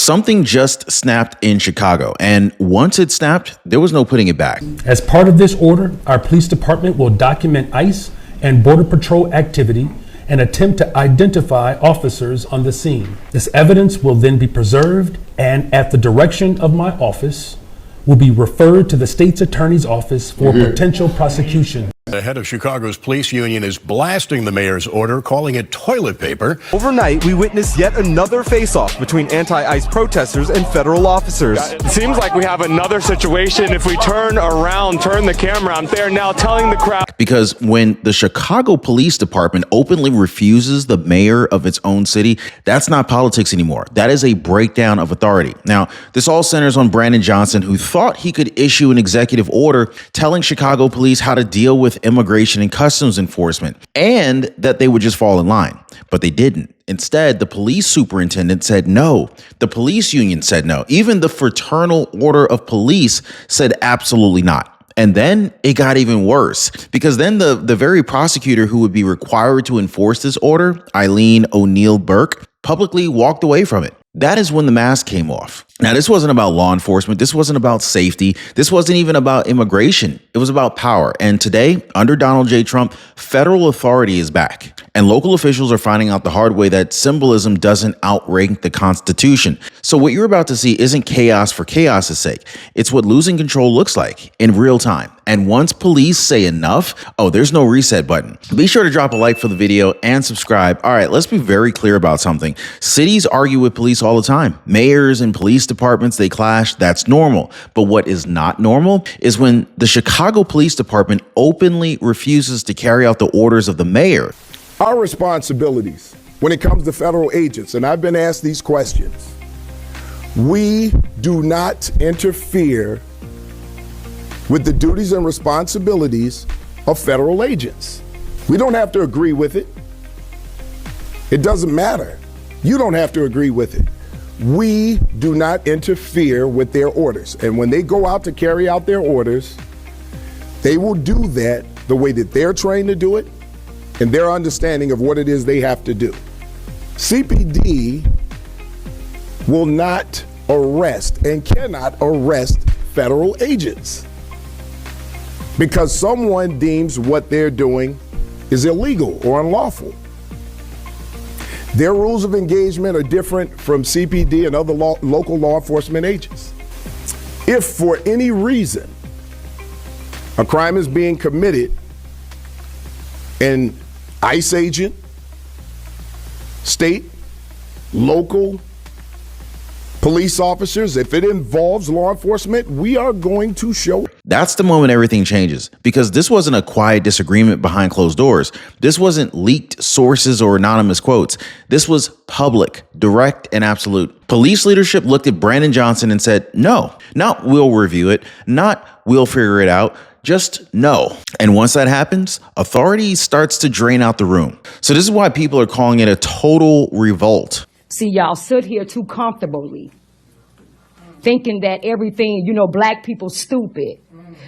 Something just snapped in Chicago, and once it snapped, there was no putting it back. As part of this order, our police department will document ICE and Border Patrol activity and attempt to identify officers on the scene. This evidence will then be preserved and, at the direction of my office, will be referred to the state's attorney's office for potential prosecution. The head of Chicago's police union is blasting the mayor's order, calling it toilet paper. Overnight, we witnessed yet another face-off between anti-ICE protesters and federal officers. It seems like we have another situation. If we turn around, turn the camera on, they're now telling the crowd. Because when the Chicago Police Department openly refuses the mayor of its own city, that's not politics anymore. That is a breakdown of authority. Now, this all centers on Brandon Johnson, who thought he could issue an executive order telling Chicago police how to deal with immigration and customs enforcement, and that they would just fall in line. But they didn't. Instead, the police superintendent said no. The police union said no. Even the Fraternal Order of Police said absolutely not. And then it got even worse, because then the very prosecutor who would be required to enforce this order, Eileen O'Neill Burke, publicly walked away from it. That is when the mask came off. Now, this wasn't about law enforcement. This wasn't about safety. This wasn't even about immigration. It was about power. And today, under Donald J. Trump, federal authority is back. And local officials are finding out the hard way that symbolism doesn't outrank the Constitution. So what you're about to see isn't chaos for chaos's sake. It's what losing control looks like in real time. And once police say enough, oh, there's no reset button. Be sure to drop a like for the video and subscribe. All right, let's be very clear about something. Cities argue with police all the time. Mayors and police departments, they clash. That's normal. But what is not normal is when the Chicago Police Department openly refuses to carry out the orders of the mayor. Our responsibilities when it comes to federal agents, and I've been asked these questions, we do not interfere with the duties and responsibilities of federal agents. We don't have to agree with it. It doesn't matter. You don't have to agree with it. We do not interfere with their orders. And when they go out to carry out their orders, they will do that the way that they're trained to do it and their understanding of what it is they have to do. CPD will not arrest and cannot arrest federal agents because someone deems what they're doing is illegal or unlawful. Their rules of engagement are different from CPD and other local law enforcement agents. If for any reason a crime is being committed, an ICE agent, state, local police officers, if it involves law enforcement, we are going to show. That's the moment everything changes, because this wasn't a quiet disagreement behind closed doors. This wasn't leaked sources or anonymous quotes. This was public, direct, and absolute. Police leadership looked at Brandon Johnson and said, no, not we'll review it, not we'll figure it out. Just no. And once that happens, authority starts to drain out the room. So this is why people are calling it a total revolt. See, y'all sit here too comfortably, thinking that everything, black people stupid,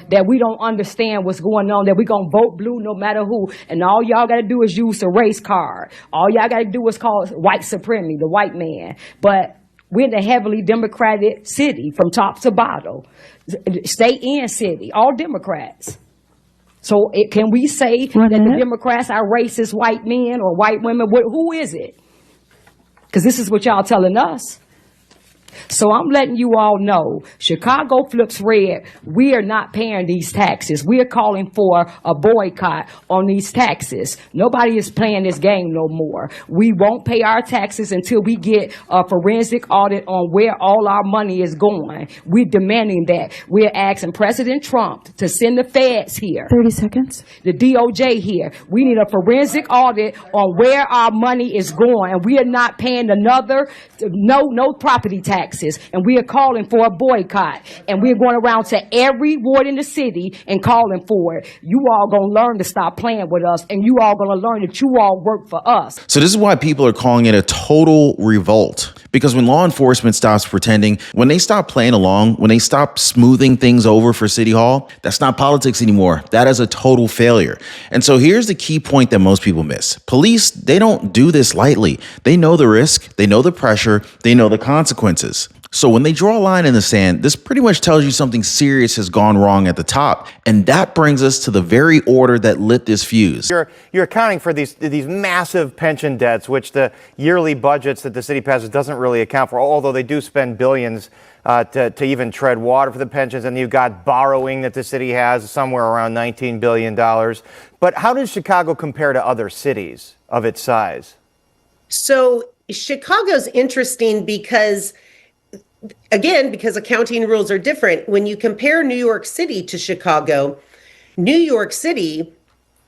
that we don't understand what's going on, that we're going to vote blue no matter who. And all y'all got to do is use the race card. All y'all got to do is call white supremacy, the white man. But we're in a heavily Democratic city from top to bottom. State and city, all Democrats. So can we say that the Democrats are racist white men or white women? Who is it? Because this is what y'all telling us. So I'm letting you all know, Chicago flips red. We are not paying these taxes. We are calling for a boycott on these taxes. Nobody is playing this game no more. We won't pay our taxes until we get a forensic audit on where all our money is going. We're demanding that. We're asking President Trump to send the feds here. 30 seconds. The DOJ here. We need a forensic audit on where our money is going. And we are not paying no property taxes. And we are calling for a boycott. And we're going around to every ward in the city and calling for it. You all going to learn to stop playing with us. And you all going to learn that you all work for us. So this is why people are calling it a total revolt. Because when law enforcement stops pretending, when they stop playing along, when they stop smoothing things over for City Hall, that's not politics anymore. That is a total failure. And so here's the key point that most people miss. Police, they don't do this lightly. They know the risk, they know the pressure, they know the consequences. So when they draw a line in the sand, this pretty much tells you something serious has gone wrong at the top. And that brings us to the very order that lit this fuse. You're accounting for these massive pension debts, which the yearly budgets that the city passes doesn't really account for, although they do spend billions to even tread water for the pensions. And you've got borrowing that the city has somewhere around $19 billion. But how does Chicago compare to other cities of its size? So Chicago's interesting because accounting rules are different. When you compare New York City to Chicago, New York City,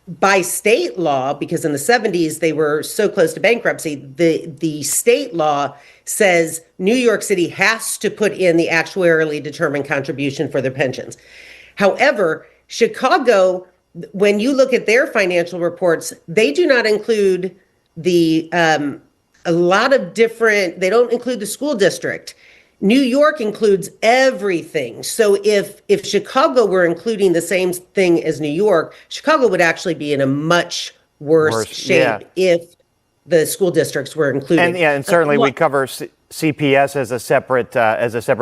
by state law, because in the 70s they were so close to bankruptcy, the state law says New York City has to put in the actuarially determined contribution for their pensions. However, Chicago, when you look at their financial reports, they do not include they don't include the school district. New York includes everything. So if Chicago were including the same thing as New York, Chicago would actually be in a much worse shape if the school districts were included. And certainly we cover CPS as a separate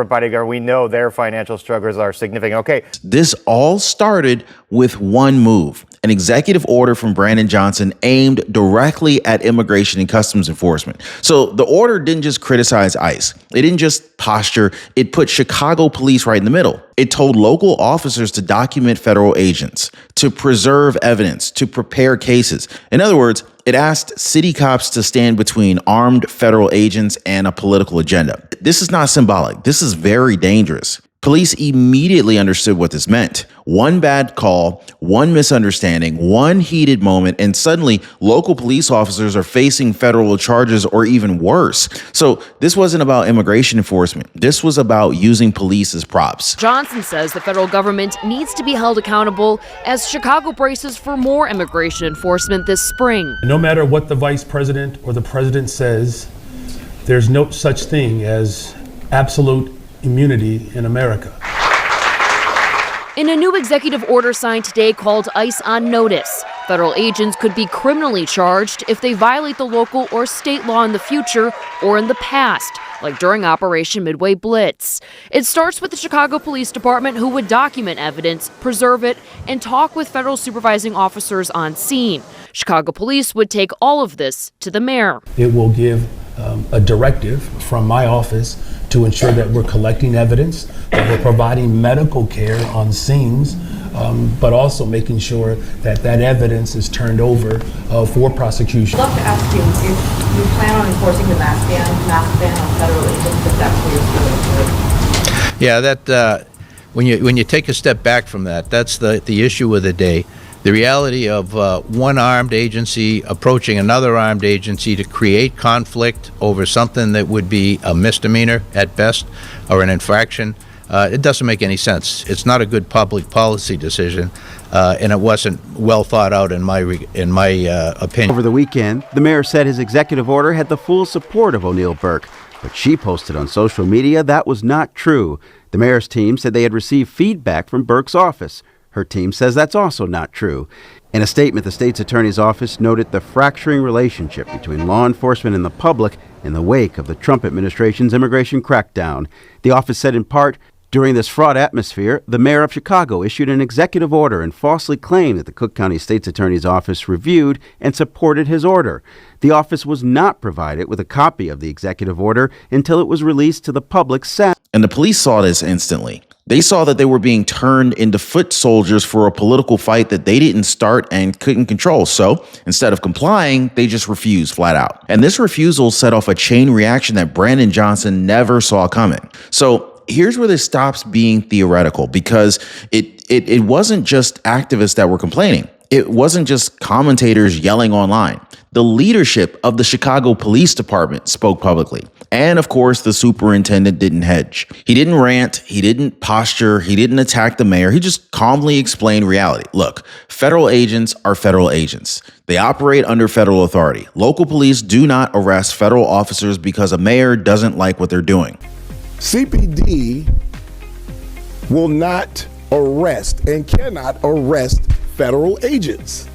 body of government. We know their financial struggles are significant. Okay. This all started with one move, an executive order from Brandon Johnson aimed directly at immigration and customs enforcement. So the order didn't just criticize ICE. It didn't just posture. It put Chicago police right in the middle. It told local officers to document federal agents, to preserve evidence, to prepare cases. In other words, it asked city cops to stand between armed federal agents and a political agenda. This is not symbolic. This is very dangerous. Police immediately understood what this meant. One bad call, one misunderstanding, one heated moment, and suddenly local police officers are facing federal charges or even worse. So this wasn't about immigration enforcement. This was about using police as props. Johnson says the federal government needs to be held accountable as Chicago braces for more immigration enforcement this spring. No matter what the vice president or the president says, there's no such thing as absolute immunity in America. In a new executive order signed today called ICE on Notice, federal agents could be criminally charged if they violate the local or state law in the future or in the past, like during Operation Midway Blitz. It starts with the Chicago Police Department, who would document evidence, preserve it, and talk with federal supervising officers on scene. Chicago Police would take all of this to the mayor. It will give a directive from my office to ensure that we're collecting evidence, that we're providing medical care on scenes, but also making sure that that evidence is turned over for prosecution. I'd love to ask you if you plan on enforcing the mask ban on federal agents, if that's where you're going. Yeah, that when you take a step back from that, that's the issue of the day. The reality of one armed agency approaching another armed agency to create conflict over something that would be a misdemeanor at best or an infraction, it doesn't make any sense. It's not a good public policy decision, and it wasn't well thought out in my opinion. Over the weekend, the mayor said his executive order had the full support of O'Neill Burke, but she posted on social media that was not true. The mayor's team said they had received feedback from Burke's office. Her team says that's also not true. In a statement, the state's attorney's office noted the fracturing relationship between law enforcement and the public in the wake of the Trump administration's immigration crackdown. The office said in part, during this fraught atmosphere, the mayor of Chicago issued an executive order and falsely claimed that the Cook County State's Attorney's Office reviewed and supported his order. The office was not provided with a copy of the executive order until it was released to the public Saturday. And the police saw this instantly. They saw that they were being turned into foot soldiers for a political fight that they didn't start and couldn't control. So instead of complying, they just refused flat out. And this refusal set off a chain reaction that Brandon Johnson never saw coming. So here's where this stops being theoretical, because it wasn't just activists that were complaining. It wasn't just commentators yelling online. The leadership of the Chicago Police Department spoke publicly. And of course, the superintendent didn't hedge. He didn't rant, he didn't posture, he didn't attack the mayor. He just calmly explained reality. Look, federal agents are federal agents. They operate under federal authority. Local police do not arrest federal officers because a mayor doesn't like what they're doing. CPD will not arrest and cannot arrest federal agents.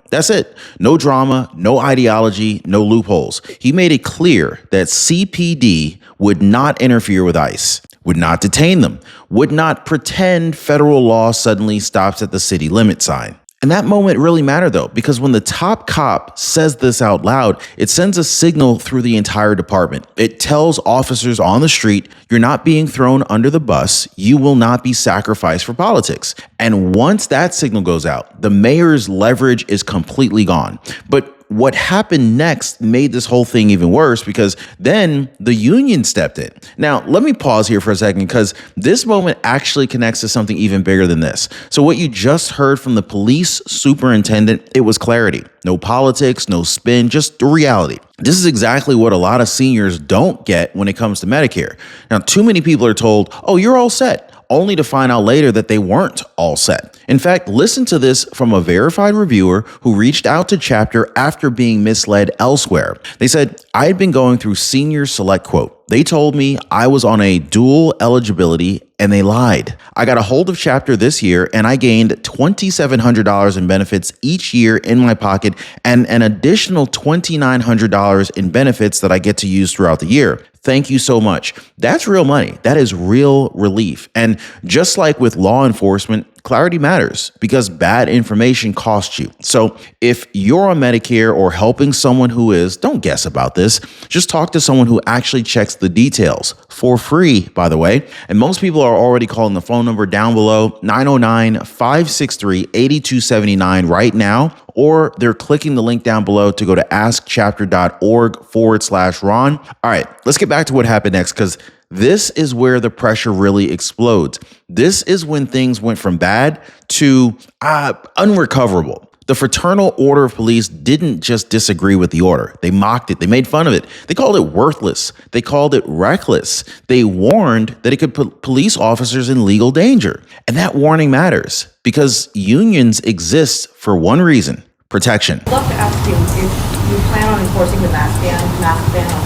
That's it. No drama, no ideology, no loopholes. He made it clear that CPD would not interfere with ICE, would not detain them, would not pretend federal law suddenly stops at the city limit sign. And that moment really mattered, though, because when the top cop says this out loud, it sends a signal through the entire department. It tells officers on the street, you're not being thrown under the bus. You will not be sacrificed for politics. And once that signal goes out, the mayor's leverage is completely gone. But what happened next made this whole thing even worse because then the union stepped in. Now, let me pause here for a second because this moment actually connects to something even bigger than this. So what you just heard from the police superintendent, it was clarity. No politics, no spin, just the reality. This is exactly what a lot of seniors don't get when it comes to Medicare. Now, too many people are told, oh, you're all set, only to find out later that they weren't all set. In fact, listen to this from a verified reviewer who reached out to Chapter after being misled elsewhere. They said, I had been going through Senior Select Quote. They told me I was on a dual eligibility and they lied. I got a hold of Chapter this year and I gained $2,700 in benefits each year in my pocket and an additional $2,900 in benefits that I get to use throughout the year. Thank you so much. That's real money. That is real relief. And just like with law enforcement, clarity matters because bad information costs you. So if you're on Medicare or helping someone who is, don't guess about this. Just talk to someone who actually checks the details for free, by the way. And most people are already calling the phone number down below, 909-563-8279 right now, or they're clicking the link down below to go to askchapter.org/Ron. All right, let's get back to what happened next because this is where the pressure really explodes. This is when things went from bad to unrecoverable. The Fraternal Order of Police didn't just disagree with the order. They mocked it. They made fun of it. They called it worthless. They called it reckless. They warned that it could put police officers in legal danger. And that warning matters because unions exist for one reason: protection. I'd love to ask you if you plan on enforcing the mask ban on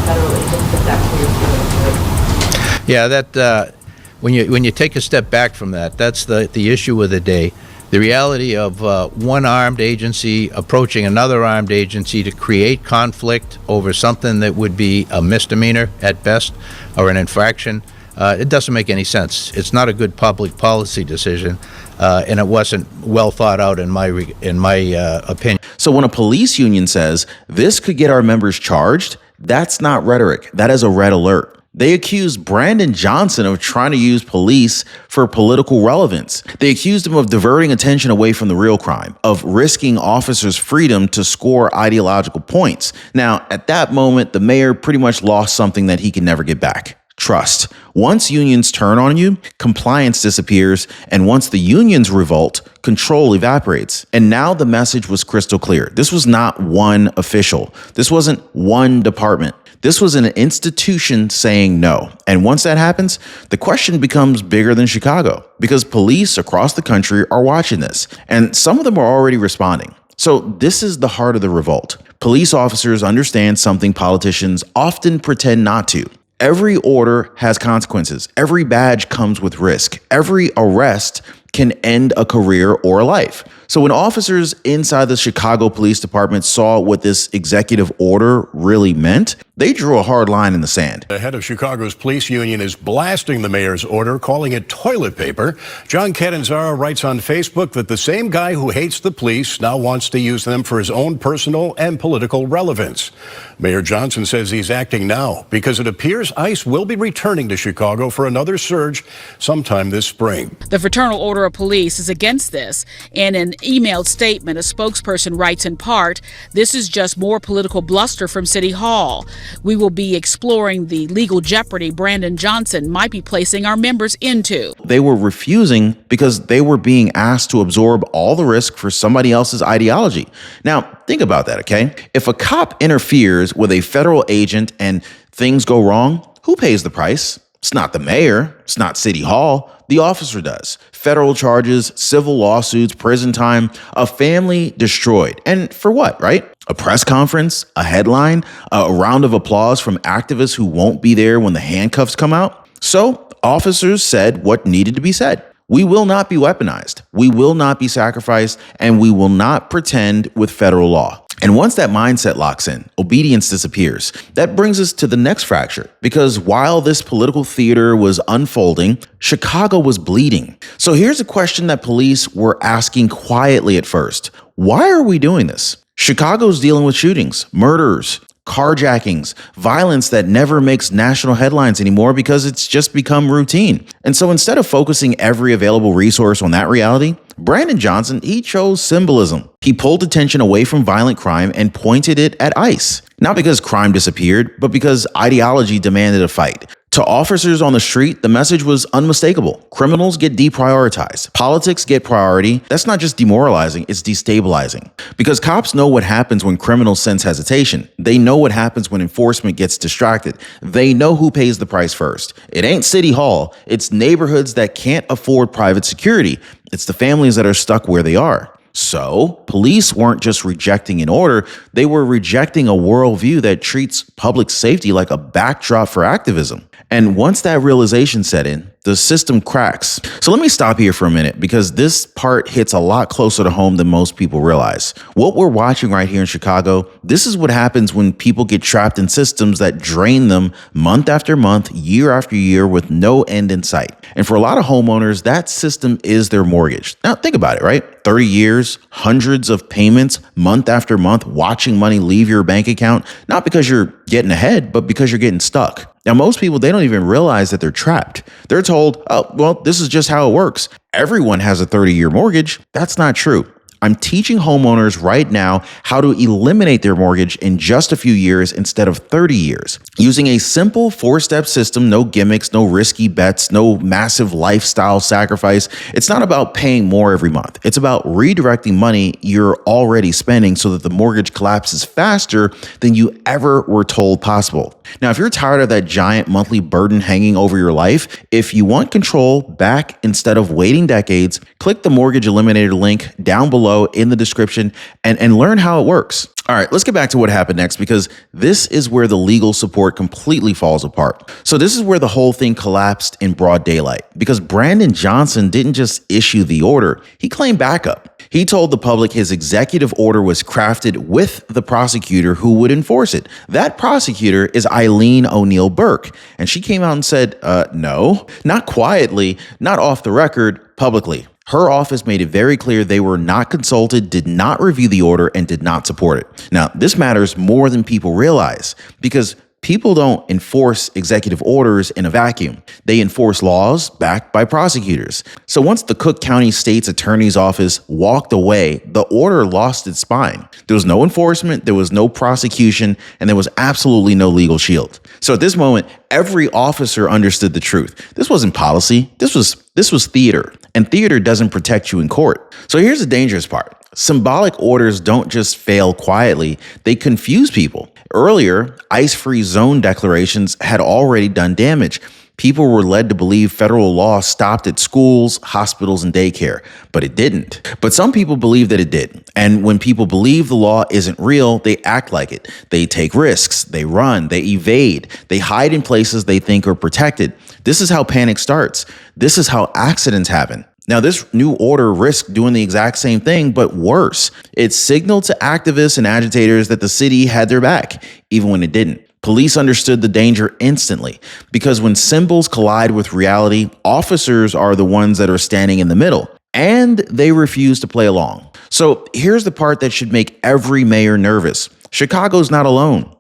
federal agents, if that's what you're doing. Yeah, that when you take a step back from that, that's the issue of the day. The reality of one armed agency approaching another armed agency to create conflict over something that would be a misdemeanor at best or an infraction, it doesn't make any sense. It's not a good public policy decision, and it wasn't well thought out in my opinion. So when a police union says this could get our members charged, that's not rhetoric. That is a red alert. They accused Brandon Johnson of trying to use police for political relevance. They accused him of diverting attention away from the real crime, of risking officers' freedom to score ideological points. Now, at that moment, the mayor pretty much lost something that he can never get back: trust. Once unions turn on you, compliance disappears, and once the unions revolt, control evaporates. And now the message was crystal clear. This was not one official. This wasn't one department. This was an institution saying no. And once that happens, the question becomes bigger than Chicago because police across the country are watching this, and some of them are already responding. So this is the heart of the revolt. Police officers understand something politicians often pretend not to. Every order has consequences. Every badge comes with risk. Every arrest can end a career or a life. So when officers inside the Chicago Police Department saw what this executive order really meant, they drew a hard line in the sand. The head of Chicago's police union is blasting the mayor's order, calling it toilet paper. John Catanzaro writes on Facebook that the same guy who hates the police now wants to use them for his own personal and political relevance. Mayor Johnson says he's acting now because it appears ICE will be returning to Chicago for another surge sometime this spring. The Fraternal Order of Police is against this. In an emailed statement, a spokesperson writes in part, "This is just more political bluster from City Hall. we will be exploring the legal jeopardy Brandon Johnson might be placing our members into. They were refusing because they were being asked to absorb all the risk for somebody else's ideology. Now, think about that, okay? If a cop interferes with a federal agent and things go wrong, who pays the price? It's not the mayor. It's not City Hall. The officer does. Federal charges, civil lawsuits, prison time, a family destroyed. And for what, right? A press conference, a headline, a round of applause from activists who won't be there when the handcuffs come out. So officers said what needed to be said. We will not be weaponized. We will not be sacrificed, and we will not pretend with federal law. And once that mindset locks in, obedience disappears. That brings us to the next fracture, because while this political theater was unfolding, Chicago was bleeding. So here's a question that police were asking quietly at first. Why are we doing this? Chicago's dealing with shootings, murders, carjackings, violence that never makes national headlines anymore because it's just become routine. And so instead of focusing every available resource on that reality, Brandon Johnson, he chose symbolism. He pulled attention away from violent crime and pointed it at ICE. Not because crime disappeared, but because ideology demanded a fight. To officers on the street, the message was unmistakable. Criminals get deprioritized. Politics get priority. That's not just demoralizing, it's destabilizing. Because cops know what happens when criminals sense hesitation. They know what happens when enforcement gets distracted. They know who pays the price first. It ain't City Hall. It's neighborhoods that can't afford private security. It's the families that are stuck where they are. So, police weren't just rejecting an order, they were rejecting a worldview that treats public safety like a backdrop for activism. And once that realization set in, the system cracks. So let me stop here for a minute, because this part hits a lot closer to home than most people realize. What we're watching right here in Chicago, this is what happens when people get trapped in systems that drain them month after month, year after year, with no end in sight. And for a lot of homeowners, that system is their mortgage. Now think about it, right? 30 years, hundreds of payments, month after month, watching money leave your bank account, not because you're getting ahead, but because you're getting stuck. Now, most people, they don't even realize that they're trapped. They're told, oh, well, this is just how it works. Everyone has a 30-year mortgage. That's not true. I'm teaching homeowners right now how to eliminate their mortgage in just a few years instead of 30 years. Using a simple 4-step system, no gimmicks, no risky bets, no massive lifestyle sacrifice. It's not about paying more every month. It's about redirecting money you're already spending so that the mortgage collapses faster than you ever were told possible. Now, if you're tired of that giant monthly burden hanging over your life, if you want control back instead of waiting decades, click the Mortgage Eliminator link down below in the description and learn how it works. All right, let's get back to what happened next, because this is where the legal support completely falls apart. So this is where the whole thing collapsed in broad daylight, because Brandon Johnson didn't just issue the order, he claimed backup. He told the public his executive order was crafted with the prosecutor who would enforce it. That prosecutor is Eileen O'Neill Burke. And she came out and said, no, not quietly, not off the record, publicly. Her office made it very clear they were not consulted, did not review the order, and did not support it. Now, this matters more than people realize, because people don't enforce executive orders in a vacuum. They enforce laws backed by prosecutors. So once the Cook County State's Attorney's Office walked away, the order lost its spine. There was no enforcement, there was no prosecution, and there was absolutely no legal shield. So at this moment, every officer understood the truth. This wasn't policy. This was theater, and theater doesn't protect you in court. So here's the dangerous part. Symbolic orders don't just fail quietly, they confuse people. Earlier, ICE-free zone declarations had already done damage. People were led to believe federal law stopped at schools, hospitals, and daycare, but it didn't. But some people believe that it did. And when people believe the law isn't real, they act like it. They take risks, they run, they evade, they hide in places they think are protected. This is how panic starts. This is how accidents happen. Now, this new order risked doing the exact same thing, but worse. It signaled to activists and agitators that the city had their back, even when it didn't. Police understood the danger instantly, because when symbols collide with reality, officers are the ones that are standing in the middle, and they refuse to play along. So here's the part that should make every mayor nervous. Chicago's not alone.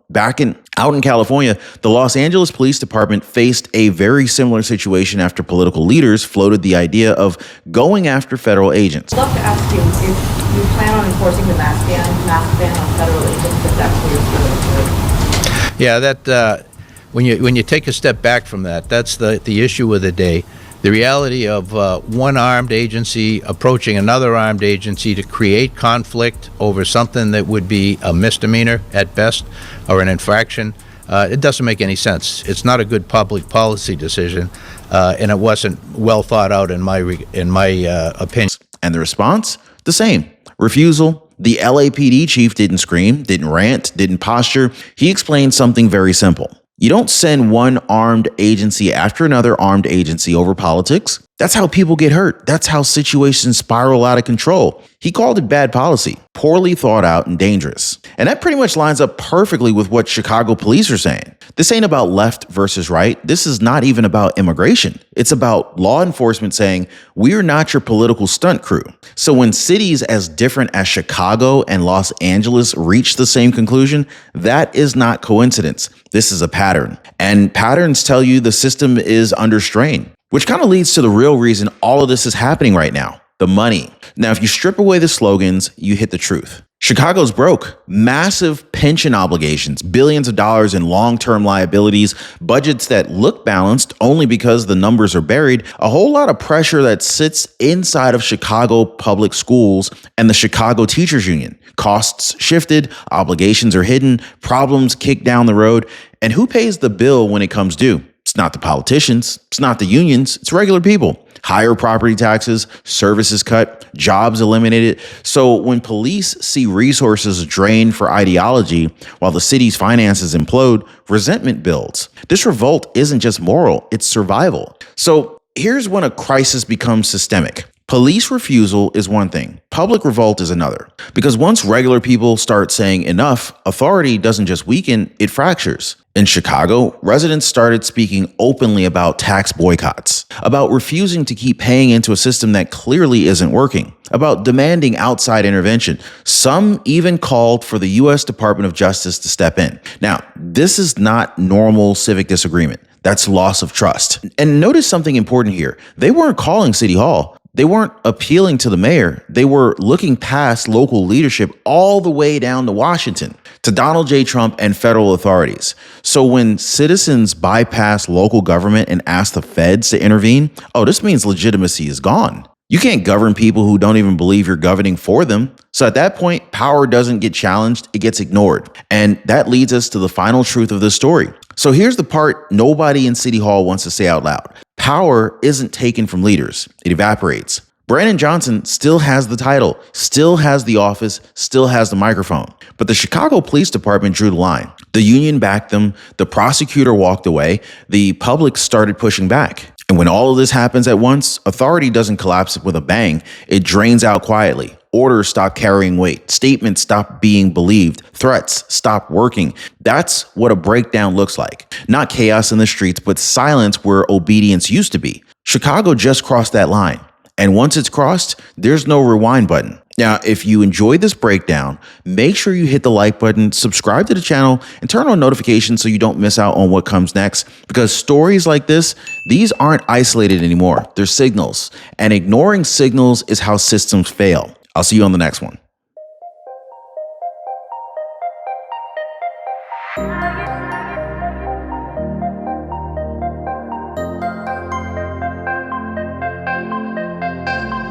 Out in California, the Los Angeles Police Department faced a very similar situation after political leaders floated the idea of going after federal agents. I'd love to ask you if you plan on enforcing the mask ban on federal agents, if that's where you're going to. Yeah, that when you take a step back from that, that's the issue of the day. The reality of one armed agency approaching another armed agency to create conflict over something that would be a misdemeanor at best or an infraction, it doesn't make any sense. It's not a good public policy decision, and it wasn't well thought out in my opinion. And the response? The same. Refusal. The LAPD chief didn't scream, didn't rant, didn't posture. He explained something very simple. You don't send one armed agency after another armed agency over politics. That's how people get hurt. That's how situations spiral out of control. He called it bad policy, poorly thought out and dangerous. And that pretty much lines up perfectly with what Chicago police are saying. This ain't about left versus right. This is not even about immigration. It's about law enforcement saying, we're not your political stunt crew. So when cities as different as Chicago and Los Angeles reach the same conclusion, that is not coincidence. This is a pattern. And patterns tell you the system is under strain, which kind of leads to the real reason all of this is happening right now. The money. Now, if you strip away the slogans, you hit the truth. Chicago's broke. Massive pension obligations, billions of dollars in long-term liabilities, budgets that look balanced only because the numbers are buried, a whole lot of pressure that sits inside of Chicago public schools and the Chicago Teachers Union. Costs shifted, obligations are hidden, problems kicked down the road, and who pays the bill when it comes due? It's not the politicians, it's not the unions, it's regular people. Higher property taxes, services cut, jobs eliminated. So when police see resources drained for ideology while the city's finances implode, resentment builds. This revolt isn't just moral, it's survival. So here's when a crisis becomes systemic. Police refusal is one thing. Public revolt is another. Because once regular people start saying enough, authority doesn't just weaken, it fractures. In Chicago, residents started speaking openly about tax boycotts, about refusing to keep paying into a system that clearly isn't working, about demanding outside intervention. Some even called for the U.S. Department of Justice to step in. Now, this is not normal civic disagreement. That's loss of trust. And notice something important here. They weren't calling City Hall. They weren't appealing to the mayor. They were looking past local leadership all the way down to Washington, to Donald J. Trump and federal authorities. So when citizens bypass local government and ask the feds to intervene, this means legitimacy is gone. You can't govern people who don't even believe you're governing for them. So at that point, power doesn't get challenged, it gets ignored. And that leads us to the final truth of this story. So here's the part nobody in City Hall wants to say out loud. Power isn't taken from leaders, it evaporates. Brandon Johnson still has the title, still has the office, still has the microphone. But the Chicago Police Department drew the line. The union backed them, the prosecutor walked away, the public started pushing back. And when all of this happens at once, authority doesn't collapse with a bang, it drains out quietly. Orders stop carrying weight. Statements stop being believed. Threats stop working. That's what a breakdown looks like. Not chaos in the streets, but silence where obedience used to be. Chicago just crossed that line. And once it's crossed, there's no rewind button. Now, if you enjoyed this breakdown, make sure you hit the like button, subscribe to the channel, and turn on notifications so you don't miss out on what comes next. Because stories like this, these aren't isolated anymore. They're signals. And ignoring signals is how systems fail. I'll see you on the next one.